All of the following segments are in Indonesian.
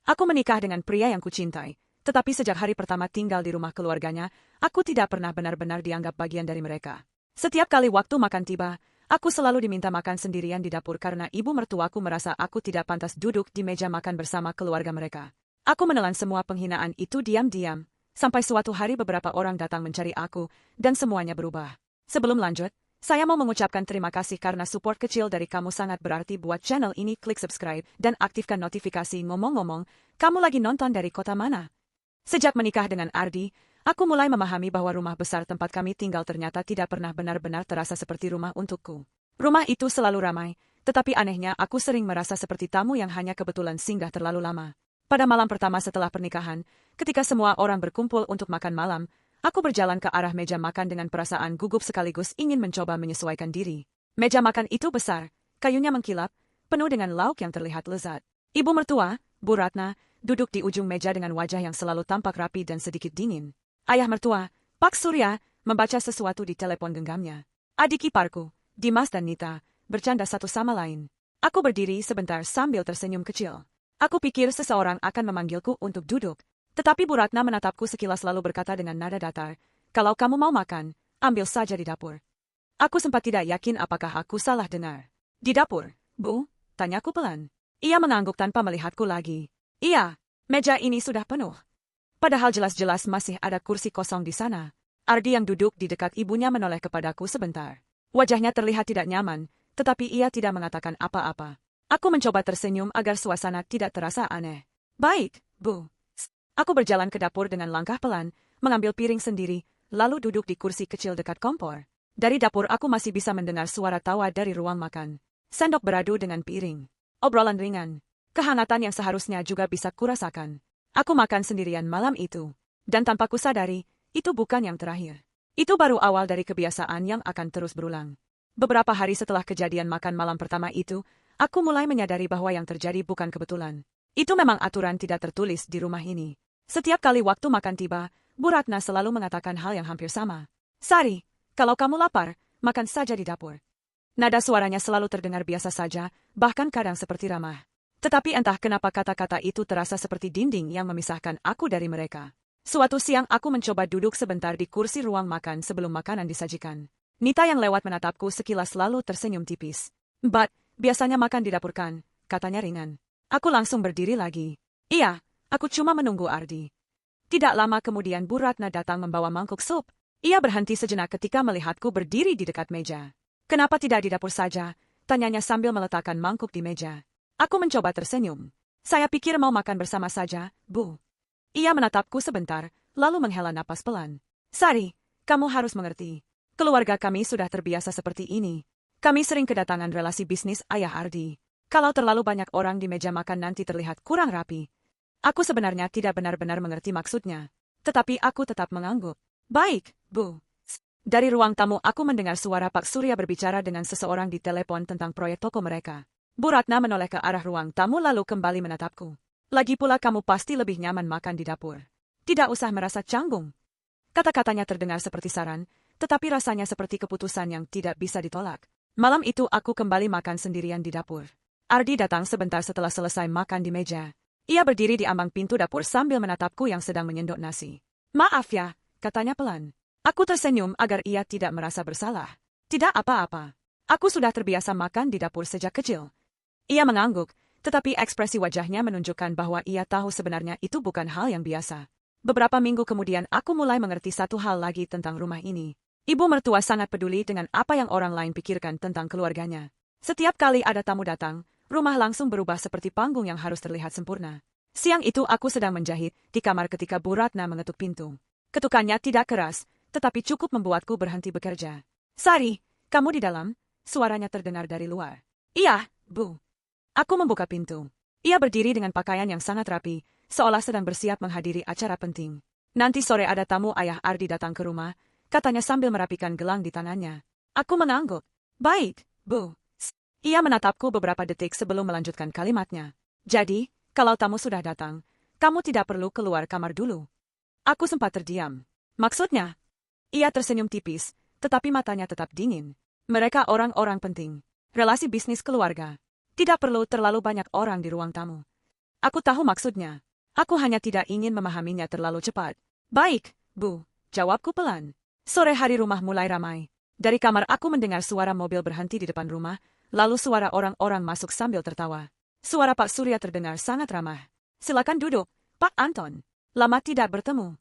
Aku menikah dengan pria yang kucintai, tetapi sejak hari pertama tinggal di rumah keluarganya, aku tidak pernah benar-benar dianggap bagian dari mereka. Setiap kali waktu makan tiba, aku selalu diminta makan sendirian di dapur karena ibu mertuaku merasa aku tidak pantas duduk di meja makan bersama keluarga mereka. Aku menelan semua penghinaan itu diam-diam, sampai suatu hari beberapa orang datang mencari aku, dan semuanya berubah. Sebelum lanjut, saya mau mengucapkan terima kasih karena support kecil dari kamu sangat berarti buat channel ini. Klik subscribe dan aktifkan notifikasi. Ngomong-ngomong, kamu lagi nonton dari kota mana? Sejak menikah dengan Ardi, aku mulai memahami bahwa rumah besar tempat kami tinggal ternyata tidak pernah benar-benar terasa seperti rumah untukku. Rumah itu selalu ramai, tetapi anehnya aku sering merasa seperti tamu yang hanya kebetulan singgah terlalu lama. Pada malam pertama setelah pernikahan, ketika semua orang berkumpul untuk makan malam, aku berjalan ke arah meja makan dengan perasaan gugup sekaligus ingin mencoba menyesuaikan diri. Meja makan itu besar, kayunya mengkilap, penuh dengan lauk yang terlihat lezat. Ibu mertua, Bu Ratna, duduk di ujung meja dengan wajah yang selalu tampak rapi dan sedikit dingin. Ayah mertua, Pak Surya, membaca sesuatu di telepon genggamnya. Adik iparku, Dimas dan Nita, bercanda satu sama lain. Aku berdiri sebentar sambil tersenyum kecil. Aku pikir seseorang akan memanggilku untuk duduk. Tetapi Bu Ratna menatapku sekilas lalu berkata dengan nada datar, "Kalau kamu mau makan, ambil saja di dapur." Aku sempat tidak yakin apakah aku salah dengar. "Di dapur, Bu?" tanyaku pelan. Ia mengangguk tanpa melihatku lagi. "Iya, meja ini sudah penuh." Padahal jelas-jelas masih ada kursi kosong di sana. Ardi yang duduk di dekat ibunya menoleh kepadaku sebentar. Wajahnya terlihat tidak nyaman, tetapi ia tidak mengatakan apa-apa. Aku mencoba tersenyum agar suasana tidak terasa aneh. "Baik, Bu." Aku berjalan ke dapur dengan langkah pelan, mengambil piring sendiri, lalu duduk di kursi kecil dekat kompor. Dari dapur aku masih bisa mendengar suara tawa dari ruang makan. Sendok beradu dengan piring. Obrolan ringan. Kehangatan yang seharusnya juga bisa kurasakan. Aku makan sendirian malam itu. Dan tanpa kusadari, itu bukan yang terakhir. Itu baru awal dari kebiasaan yang akan terus berulang. Beberapa hari setelah kejadian makan malam pertama itu, aku mulai menyadari bahwa yang terjadi bukan kebetulan. Itu memang aturan tidak tertulis di rumah ini. Setiap kali waktu makan tiba, Bu Ratna selalu mengatakan hal yang hampir sama. "Sari, kalau kamu lapar, makan saja di dapur." Nada suaranya selalu terdengar biasa saja, bahkan kadang seperti ramah. Tetapi entah kenapa kata-kata itu terasa seperti dinding yang memisahkan aku dari mereka. Suatu siang aku mencoba duduk sebentar di kursi ruang makan sebelum makanan disajikan. Nita yang lewat menatapku sekilas lalu tersenyum tipis. "Mbak, biasanya makan di dapur kan?" katanya ringan. Aku langsung berdiri lagi. "Iya. Aku cuma menunggu Ardi." Tidak lama kemudian Bu Ratna datang membawa mangkuk sup. Ia berhenti sejenak ketika melihatku berdiri di dekat meja. "Kenapa tidak di dapur saja?" tanyanya sambil meletakkan mangkuk di meja. Aku mencoba tersenyum. "Saya pikir mau makan bersama saja, Bu." Ia menatapku sebentar, lalu menghela napas pelan. "Sari, kamu harus mengerti. Keluarga kami sudah terbiasa seperti ini. Kami sering kedatangan relasi bisnis ayah Ardi. Kalau terlalu banyak orang di meja makan nanti terlihat kurang rapi." Aku sebenarnya tidak benar-benar mengerti maksudnya. Tetapi aku tetap mengangguk. "Baik, Bu." Dari ruang tamu aku mendengar suara Pak Surya berbicara dengan seseorang di telepon tentang proyek toko mereka. Bu Ratna menoleh ke arah ruang tamu lalu kembali menatapku. "Lagi pula kamu pasti lebih nyaman makan di dapur. Tidak usah merasa canggung." Kata-katanya terdengar seperti saran, tetapi rasanya seperti keputusan yang tidak bisa ditolak. Malam itu aku kembali makan sendirian di dapur. Ardi datang sebentar setelah selesai makan di meja. Ia berdiri di ambang pintu dapur sambil menatapku yang sedang menyendok nasi. "Maaf ya," katanya pelan. Aku tersenyum agar ia tidak merasa bersalah. "Tidak apa-apa. Aku sudah terbiasa makan di dapur sejak kecil." Ia mengangguk, tetapi ekspresi wajahnya menunjukkan bahwa ia tahu sebenarnya itu bukan hal yang biasa. Beberapa minggu kemudian aku mulai mengerti satu hal lagi tentang rumah ini. Ibu mertua sangat peduli dengan apa yang orang lain pikirkan tentang keluarganya. Setiap kali ada tamu datang, rumah langsung berubah seperti panggung yang harus terlihat sempurna. Siang itu aku sedang menjahit di kamar ketika Bu Ratna mengetuk pintu. Ketukannya tidak keras, tetapi cukup membuatku berhenti bekerja. "Sari, kamu di dalam?" suaranya terdengar dari luar. "Iya, Bu." Aku membuka pintu. Ia berdiri dengan pakaian yang sangat rapi, seolah sedang bersiap menghadiri acara penting. "Nanti sore ada tamu ayah Ardi datang ke rumah," katanya sambil merapikan gelang di tangannya. Aku mengangguk. "Baik, Bu." Ia menatapku beberapa detik sebelum melanjutkan kalimatnya. "Jadi, kalau tamu sudah datang, kamu tidak perlu keluar kamar dulu." Aku sempat terdiam. "Maksudnya?" Ia tersenyum tipis, tetapi matanya tetap dingin. "Mereka orang-orang penting. Relasi bisnis keluarga. Tidak perlu terlalu banyak orang di ruang tamu." Aku tahu maksudnya. Aku hanya tidak ingin memahaminya terlalu cepat. Baik, Bu, jawabku pelan. Sore hari rumah mulai ramai. Dari kamar aku mendengar suara mobil berhenti di depan rumah, lalu suara orang-orang masuk sambil tertawa. Suara Pak Surya terdengar sangat ramah. Silakan duduk, Pak Anton. Lama tidak bertemu.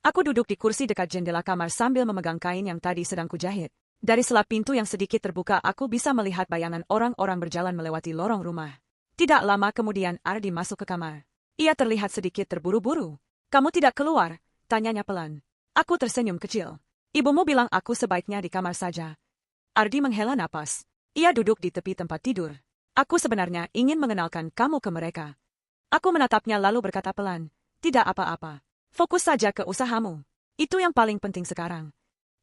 Aku duduk di kursi dekat jendela kamar sambil memegang kain yang tadi sedang kujahit. Dari sela pintu yang sedikit terbuka aku bisa melihat bayangan orang-orang berjalan melewati lorong rumah. Tidak lama kemudian Ardi masuk ke kamar. Ia terlihat sedikit terburu-buru. Kamu tidak keluar? Tanyanya pelan. Aku tersenyum kecil. Ibumu bilang aku sebaiknya di kamar saja. Ardi menghela napas. Ia duduk di tepi tempat tidur. Aku sebenarnya ingin mengenalkan kamu ke mereka. Aku menatapnya lalu berkata pelan. Tidak apa-apa. Fokus saja ke usahamu. Itu yang paling penting sekarang.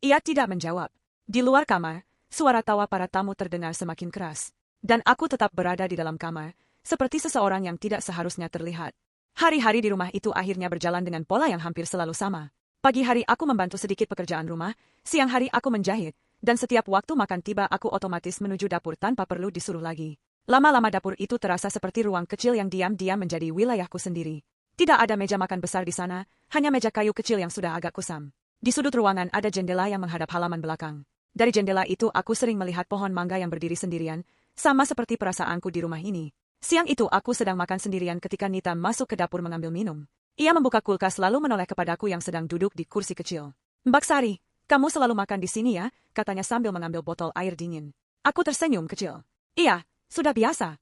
Ia tidak menjawab. Di luar kamar, suara tawa para tamu terdengar semakin keras. Dan aku tetap berada di dalam kamar, seperti seseorang yang tidak seharusnya terlihat. Hari-hari di rumah itu akhirnya berjalan dengan pola yang hampir selalu sama. Pagi hari aku membantu sedikit pekerjaan rumah, siang hari aku menjahit, dan setiap waktu makan tiba aku otomatis menuju dapur tanpa perlu disuruh lagi. Lama-lama dapur itu terasa seperti ruang kecil yang diam-diam menjadi wilayahku sendiri. Tidak ada meja makan besar di sana, hanya meja kayu kecil yang sudah agak kusam. Di sudut ruangan ada jendela yang menghadap halaman belakang. Dari jendela itu aku sering melihat pohon mangga yang berdiri sendirian, sama seperti perasaanku di rumah ini. Siang itu aku sedang makan sendirian ketika Nita masuk ke dapur mengambil minum. Ia membuka kulkas lalu menoleh kepadaku yang sedang duduk di kursi kecil. Mbak Sari, kamu selalu makan di sini ya? Katanya sambil mengambil botol air dingin. Aku tersenyum kecil. Iya, sudah biasa.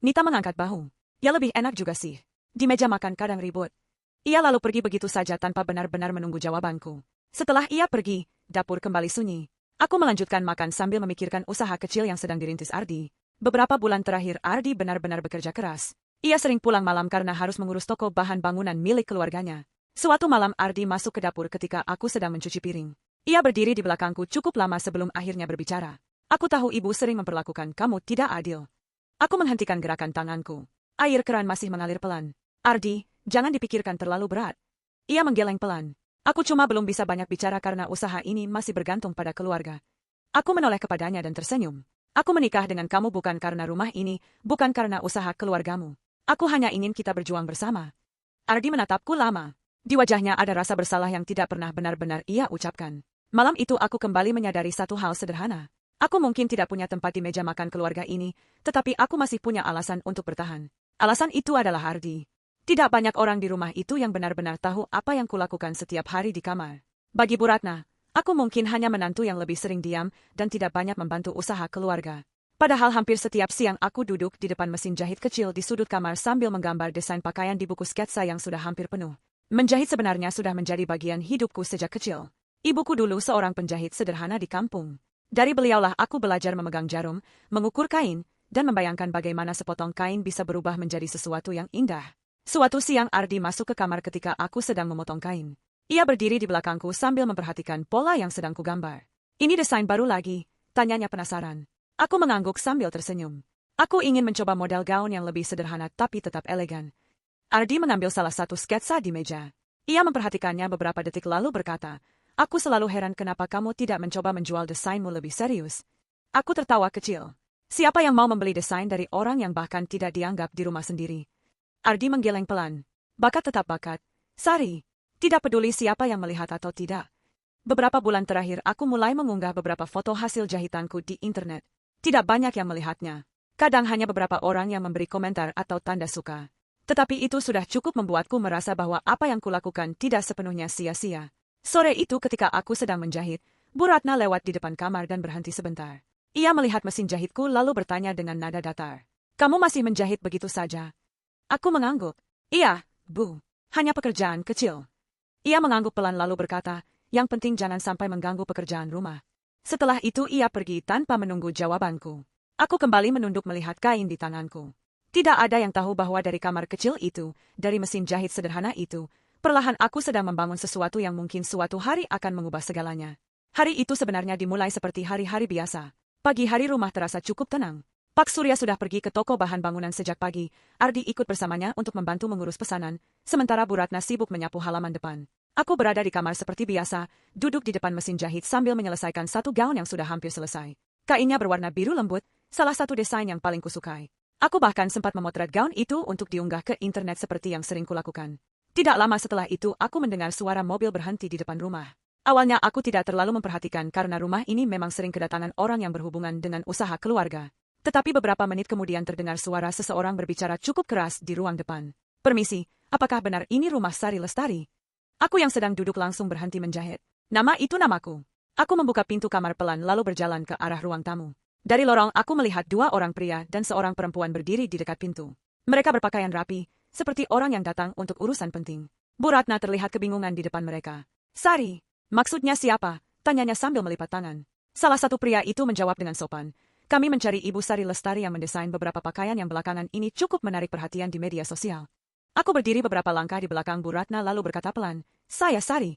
Nita mengangkat bahu. Ya lebih enak juga sih. Di meja makan kadang ribut. Ia lalu pergi begitu saja tanpa benar-benar menunggu jawabanku. Setelah ia pergi, dapur kembali sunyi. Aku melanjutkan makan sambil memikirkan usaha kecil yang sedang dirintis Ardi. Beberapa bulan terakhir Ardi benar-benar bekerja keras. Ia sering pulang malam karena harus mengurus toko bahan bangunan milik keluarganya. Suatu malam Ardi masuk ke dapur ketika aku sedang mencuci piring. Ia berdiri di belakangku cukup lama sebelum akhirnya berbicara. Aku tahu ibu sering memperlakukan kamu tidak adil. Aku menghentikan gerakan tanganku. Air keran masih mengalir pelan. Ardi, jangan dipikirkan terlalu berat. Ia menggeleng pelan. Aku cuma belum bisa banyak bicara karena usaha ini masih bergantung pada keluarga. Aku menoleh kepadanya dan tersenyum. Aku menikah dengan kamu bukan karena rumah ini, bukan karena usaha keluargamu. Aku hanya ingin kita berjuang bersama. Ardi menatapku lama. Di wajahnya ada rasa bersalah yang tidak pernah benar-benar ia ucapkan. Malam itu aku kembali menyadari satu hal sederhana. Aku mungkin tidak punya tempat di meja makan keluarga ini, tetapi aku masih punya alasan untuk bertahan. Alasan itu adalah Ardi. Tidak banyak orang di rumah itu yang benar-benar tahu apa yang kulakukan setiap hari di kamar. Bagi Bu Ratna, aku mungkin hanya menantu yang lebih sering diam dan tidak banyak membantu usaha keluarga. Padahal hampir setiap siang aku duduk di depan mesin jahit kecil di sudut kamar sambil menggambar desain pakaian di buku sketsa yang sudah hampir penuh. Menjahit sebenarnya sudah menjadi bagian hidupku sejak kecil. Ibuku dulu seorang penjahit sederhana di kampung. Dari beliaulah aku belajar memegang jarum, mengukur kain, dan membayangkan bagaimana sepotong kain bisa berubah menjadi sesuatu yang indah. Suatu siang Ardi masuk ke kamar ketika aku sedang memotong kain. Ia berdiri di belakangku sambil memperhatikan pola yang sedang kugambar. Ini desain baru lagi, tanyanya penasaran. Aku mengangguk sambil tersenyum. Aku ingin mencoba model gaun yang lebih sederhana tapi tetap elegan. Ardi mengambil salah satu sketsa di meja. Ia memperhatikannya beberapa detik lalu berkata, aku selalu heran kenapa kamu tidak mencoba menjual desainmu lebih serius. Aku tertawa kecil. Siapa yang mau membeli desain dari orang yang bahkan tidak dianggap di rumah sendiri? Ardi menggeleng pelan. Bakat tetap bakat. Sari, tidak peduli siapa yang melihat atau tidak. Beberapa bulan terakhir aku mulai mengunggah beberapa foto hasil jahitanku di internet. Tidak banyak yang melihatnya. Kadang hanya beberapa orang yang memberi komentar atau tanda suka. Tetapi itu sudah cukup membuatku merasa bahwa apa yang kulakukan tidak sepenuhnya sia-sia. Sore itu ketika aku sedang menjahit, Bu Ratna lewat di depan kamar dan berhenti sebentar. Ia melihat mesin jahitku lalu bertanya dengan nada datar. Kamu masih menjahit begitu saja? Aku mengangguk. Iya, Bu. Hanya pekerjaan kecil. Ia mengangguk pelan lalu berkata, yang penting jangan sampai mengganggu pekerjaan rumah. Setelah itu ia pergi tanpa menunggu jawabanku. Aku kembali menunduk melihat kain di tanganku. Tidak ada yang tahu bahwa dari kamar kecil itu, dari mesin jahit sederhana itu, perlahan aku sedang membangun sesuatu yang mungkin suatu hari akan mengubah segalanya. Hari itu sebenarnya dimulai seperti hari-hari biasa. Pagi hari rumah terasa cukup tenang. Pak Surya sudah pergi ke toko bahan bangunan sejak pagi. Ardi ikut bersamanya untuk membantu mengurus pesanan, sementara Bu Ratna sibuk menyapu halaman depan. Aku berada di kamar seperti biasa, duduk di depan mesin jahit sambil menyelesaikan satu gaun yang sudah hampir selesai. Kainnya berwarna biru lembut, salah satu desain yang paling kusukai. Aku bahkan sempat memotret gaun itu untuk diunggah ke internet seperti yang sering kulakukan. Tidak lama setelah itu aku mendengar suara mobil berhenti di depan rumah. Awalnya aku tidak terlalu memperhatikan karena rumah ini memang sering kedatangan orang yang berhubungan dengan usaha keluarga. Tetapi beberapa menit kemudian terdengar suara seseorang berbicara cukup keras di ruang depan. "Permisi, apakah benar ini rumah Sari Lestari?" Aku yang sedang duduk langsung berhenti menjahit. "Nama itu namaku." Aku membuka pintu kamar pelan lalu berjalan ke arah ruang tamu. Dari lorong aku melihat dua orang pria dan seorang perempuan berdiri di dekat pintu. Mereka berpakaian rapi, seperti orang yang datang untuk urusan penting. Bu Ratna terlihat kebingungan di depan mereka. "Sari, maksudnya siapa?" tanyanya sambil melipat tangan. Salah satu pria itu menjawab dengan sopan. "Kami mencari Ibu Sari Lestari yang mendesain beberapa pakaian yang belakangan ini cukup menarik perhatian di media sosial." Aku berdiri beberapa langkah di belakang Bu Ratna lalu berkata pelan, "Saya Sari."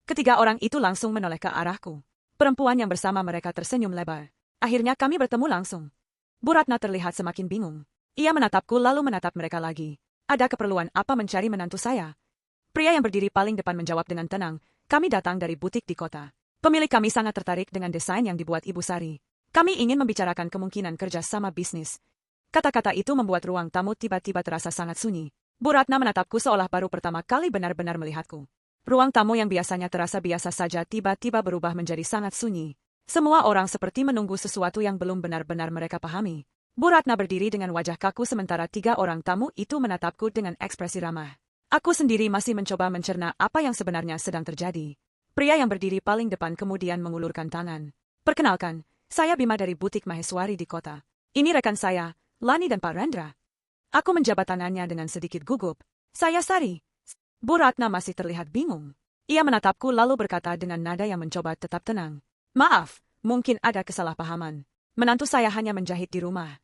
Ketiga orang itu langsung menoleh ke arahku. Perempuan yang bersama mereka tersenyum lebar. Akhirnya kami bertemu langsung. Bu Ratna terlihat semakin bingung. Ia menatapku lalu menatap mereka lagi. "Ada keperluan apa mencari menantu saya?" Pria yang berdiri paling depan menjawab dengan tenang, "Kami datang dari butik di kota. Pemilik kami sangat tertarik dengan desain yang dibuat Ibu Sari. Kami ingin membicarakan kemungkinan kerja sama bisnis." Kata-kata itu membuat ruang tamu tiba-tiba terasa sangat sunyi. Bu Ratna menatapku seolah baru pertama kali benar-benar melihatku. Ruang tamu yang biasanya terasa biasa saja tiba-tiba berubah menjadi sangat sunyi. Semua orang seperti menunggu sesuatu yang belum benar-benar mereka pahami. Bu Ratna berdiri dengan wajah kaku sementara tiga orang tamu itu menatapku dengan ekspresi ramah. Aku sendiri masih mencoba mencerna apa yang sebenarnya sedang terjadi. Pria yang berdiri paling depan kemudian mengulurkan tangan. "Perkenalkan, saya Bima dari butik Maheswari di kota. Ini rekan saya, Lani dan Pak Rendra." Aku menjabat tangannya dengan sedikit gugup. "Saya Sari." Bu Ratna masih terlihat bingung. Ia menatapku lalu berkata dengan nada yang mencoba tetap tenang. "Maaf, mungkin ada kesalahpahaman. Menantu saya hanya menjahit di rumah."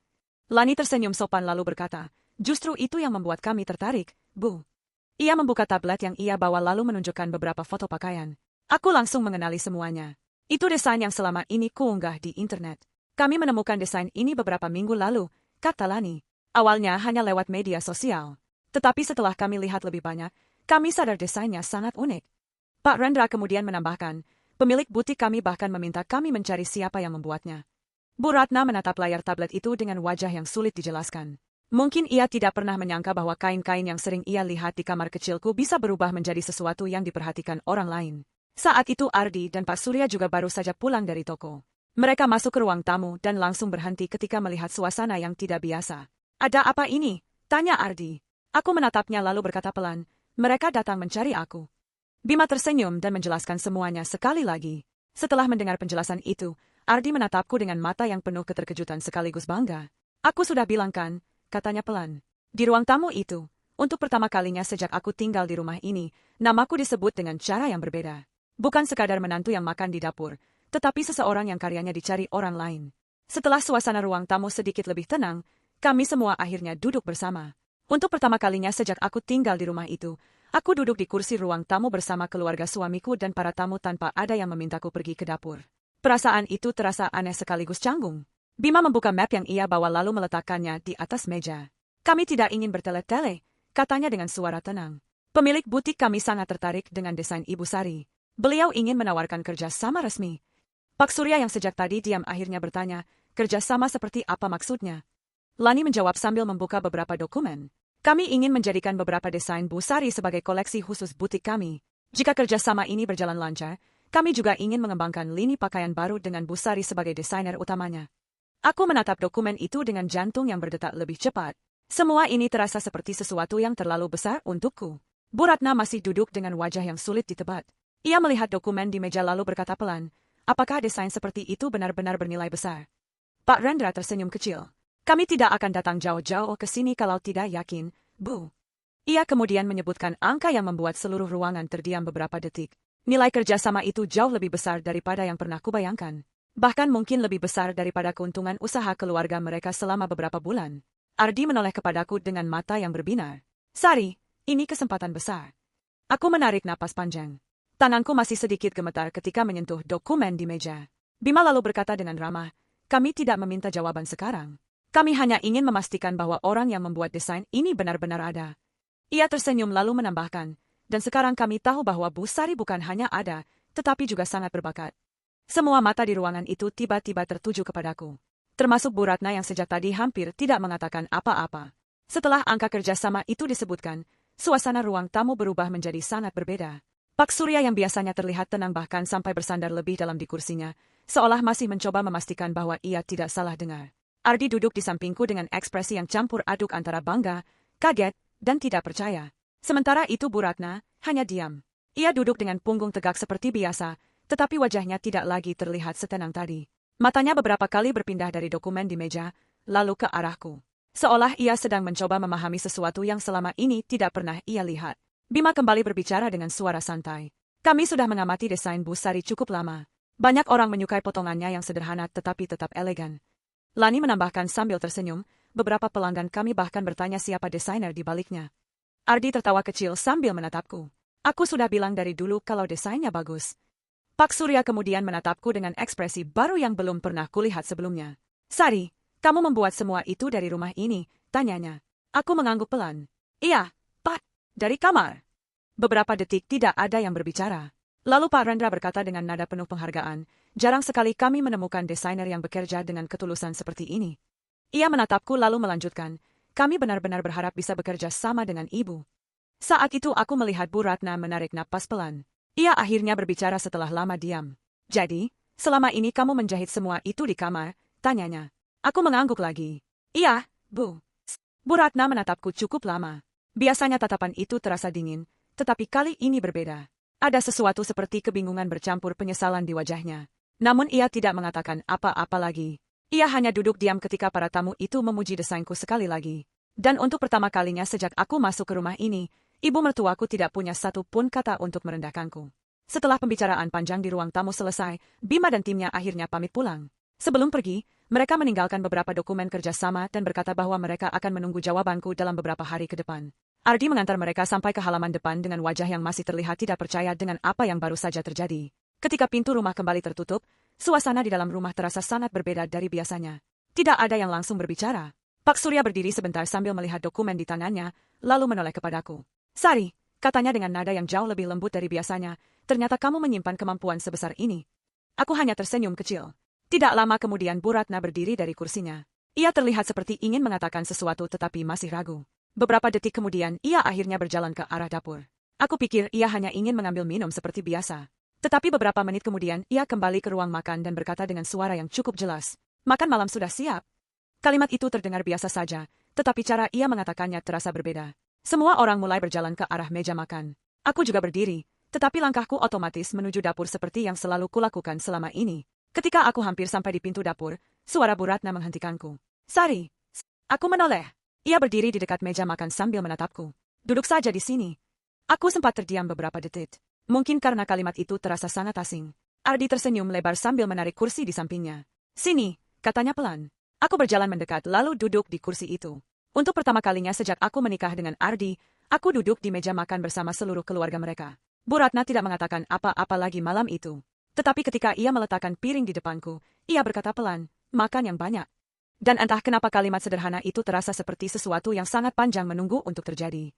Lani tersenyum sopan lalu berkata, "Justru itu yang membuat kami tertarik, Bu." Ia membuka tablet yang ia bawa lalu menunjukkan beberapa foto pakaian. Aku langsung mengenali semuanya. "Itu desain yang selama ini kuunggah di internet. Kami menemukan desain ini beberapa minggu lalu," kata Lani. "Awalnya hanya lewat media sosial. Tetapi setelah kami lihat lebih banyak, kami sadar desainnya sangat unik." Pak Rendra kemudian menambahkan, "Pemilik butik kami bahkan meminta kami mencari siapa yang membuatnya." Bu Ratna menatap layar tablet itu dengan wajah yang sulit dijelaskan. Mungkin ia tidak pernah menyangka bahwa kain-kain yang sering ia lihat di kamar kecilku bisa berubah menjadi sesuatu yang diperhatikan orang lain. Saat itu Ardi dan Pak Surya juga baru saja pulang dari toko. Mereka masuk ke ruang tamu dan langsung berhenti ketika melihat suasana yang tidak biasa. "Ada apa ini?" tanya Ardi. Aku menatapnya lalu berkata pelan, "Mereka datang mencari aku." Bima tersenyum dan menjelaskan semuanya sekali lagi. Setelah mendengar penjelasan itu, Ardi menatapku dengan mata yang penuh keterkejutan sekaligus bangga. "Aku sudah bilang kan," katanya pelan. "Di ruang tamu itu, untuk pertama kalinya sejak aku tinggal di rumah ini, namaku disebut dengan cara yang berbeda. Bukan sekadar menantu yang makan di dapur, tetapi seseorang yang karyanya dicari orang lain." Setelah suasana ruang tamu sedikit lebih tenang, kami semua akhirnya duduk bersama. Untuk pertama kalinya sejak aku tinggal di rumah itu, aku duduk di kursi ruang tamu bersama keluarga suamiku dan para tamu tanpa ada yang memintaku pergi ke dapur. Perasaan itu terasa aneh sekaligus canggung. Bima membuka map yang ia bawa lalu meletakkannya di atas meja. "Kami tidak ingin bertele-tele," katanya dengan suara tenang. "Pemilik butik kami sangat tertarik dengan desain Ibu Sari. Beliau ingin menawarkan kerja sama resmi." Pak Surya yang sejak tadi diam akhirnya bertanya, "Kerja sama seperti apa maksudnya?" Lani menjawab sambil membuka beberapa dokumen. "Kami ingin menjadikan beberapa desain Bu Sari sebagai koleksi khusus butik kami. Jika kerjasama ini berjalan lancar, kami juga ingin mengembangkan lini pakaian baru dengan Bu Sari sebagai desainer utamanya." Aku menatap dokumen itu dengan jantung yang berdetak lebih cepat. Semua ini terasa seperti sesuatu yang terlalu besar untukku. Bu Ratna masih duduk dengan wajah yang sulit ditebak. Ia melihat dokumen di meja lalu berkata pelan, "Apakah desain seperti itu benar-benar bernilai besar?" Pak Rendra tersenyum kecil. "Kami tidak akan datang jauh-jauh ke sini kalau tidak yakin, Bu." Ia kemudian menyebutkan angka yang membuat seluruh ruangan terdiam beberapa detik. Nilai kerjasama itu jauh lebih besar daripada yang pernah kubayangkan. Bahkan mungkin lebih besar daripada keuntungan usaha keluarga mereka selama beberapa bulan. Ardi menoleh kepadaku dengan mata yang berbinar. "Sari, ini kesempatan besar." Aku menarik napas panjang. Tanganku masih sedikit gemetar ketika menyentuh dokumen di meja. Bima lalu berkata dengan ramah, "Kami tidak meminta jawaban sekarang. Kami hanya ingin memastikan bahwa orang yang membuat desain ini benar-benar ada." Ia tersenyum lalu menambahkan, "Dan sekarang kami tahu bahwa Bu Sari bukan hanya ada, tetapi juga sangat berbakat." Semua mata di ruangan itu tiba-tiba tertuju kepadaku. termasuk Bu Ratna yang sejak tadi hampir tidak mengatakan apa-apa. Setelah angka kerjasama itu disebutkan, suasana ruang tamu berubah menjadi sangat berbeda. Pak Surya yang biasanya terlihat tenang bahkan sampai bersandar lebih dalam di kursinya, seolah masih mencoba memastikan bahwa ia tidak salah dengar. Ardi duduk di sampingku dengan ekspresi yang campur aduk antara bangga, kaget, dan tidak percaya. Sementara itu Bu Ratna hanya diam. Ia duduk dengan punggung tegak seperti biasa, tetapi wajahnya tidak lagi terlihat setenang tadi. Matanya beberapa kali berpindah dari dokumen di meja, lalu ke arahku. Seolah ia sedang mencoba memahami sesuatu yang selama ini tidak pernah ia lihat. Bima kembali berbicara dengan suara santai. Kami sudah mengamati desain Bu Sari cukup lama. Banyak orang menyukai potongannya yang sederhana tetapi tetap elegan. Lani menambahkan sambil tersenyum, beberapa pelanggan kami bahkan bertanya siapa desainer di baliknya. Ardi tertawa kecil sambil menatapku. Aku sudah bilang dari dulu kalau desainnya bagus. Pak Surya kemudian menatapku dengan ekspresi baru yang belum pernah kulihat sebelumnya. Sari, kamu membuat semua itu dari rumah ini, tanyanya. Aku mengangguk pelan. Iya, Pak, dari kamar. Beberapa detik tidak ada yang berbicara. Lalu Pak Rendra berkata dengan nada penuh penghargaan, jarang sekali kami menemukan desainer yang bekerja dengan ketulusan seperti ini. Ia menatapku lalu melanjutkan, kami benar-benar berharap bisa bekerja sama dengan Ibu. Saat itu aku melihat Bu Ratna menarik napas pelan. Ia akhirnya berbicara setelah lama diam. Jadi, selama ini kamu menjahit semua itu di kamar, tanyanya. Aku mengangguk lagi. Iya, Bu. Bu Ratna menatapku cukup lama. Biasanya tatapan itu terasa dingin, tetapi kali ini berbeda. Ada sesuatu seperti kebingungan bercampur penyesalan di wajahnya. Namun ia tidak mengatakan apa-apa lagi. Ia hanya duduk diam ketika para tamu itu memuji desainku sekali lagi. Dan untuk pertama kalinya sejak aku masuk ke rumah ini, ibu mertuaku tidak punya satu pun kata untuk merendahkanku. Setelah pembicaraan panjang di ruang tamu selesai, Bima dan timnya akhirnya pamit pulang. Sebelum pergi, mereka meninggalkan beberapa dokumen kerjasama dan berkata bahwa mereka akan menunggu jawabanku dalam beberapa hari ke depan. Ardi mengantar mereka sampai ke halaman depan dengan wajah yang masih terlihat tidak percaya dengan apa yang baru saja terjadi. Ketika pintu rumah kembali tertutup, suasana di dalam rumah terasa sangat berbeda dari biasanya. Tidak ada yang langsung berbicara. Pak Surya berdiri sebentar sambil melihat dokumen di tangannya, lalu menoleh kepadaku. Sari, katanya dengan nada yang jauh lebih lembut dari biasanya, ternyata kamu menyimpan kemampuan sebesar ini. Aku hanya tersenyum kecil. Tidak lama kemudian Bu Ratna berdiri dari kursinya. Ia terlihat seperti ingin mengatakan sesuatu tetapi masih ragu. Beberapa detik kemudian ia akhirnya berjalan ke arah dapur. Aku pikir ia hanya ingin mengambil minum seperti biasa. Tetapi beberapa menit kemudian ia kembali ke ruang makan dan berkata dengan suara yang cukup jelas. Makan malam sudah siap. Kalimat itu terdengar biasa saja, tetapi cara ia mengatakannya terasa berbeda. Semua orang mulai berjalan ke arah meja makan. Aku juga berdiri, tetapi langkahku otomatis menuju dapur seperti yang selalu kulakukan selama ini. Ketika aku hampir sampai di pintu dapur, suara Bu Ratna menghentikanku. Sari. Aku menoleh. Ia berdiri di dekat meja makan sambil menatapku. Duduk saja di sini. Aku sempat terdiam beberapa detik. Mungkin karena kalimat itu terasa sangat asing. Ardi tersenyum lebar sambil menarik kursi di sampingnya. Sini, katanya pelan. Aku berjalan mendekat lalu duduk di kursi itu. Untuk pertama kalinya sejak aku menikah dengan Ardi, aku duduk di meja makan bersama seluruh keluarga mereka. Bu Ratna tidak mengatakan apa-apa lagi malam itu. Tetapi ketika ia meletakkan piring di depanku, ia berkata pelan, makan yang banyak. Dan entah kenapa kalimat sederhana itu terasa seperti sesuatu yang sangat panjang menunggu untuk terjadi.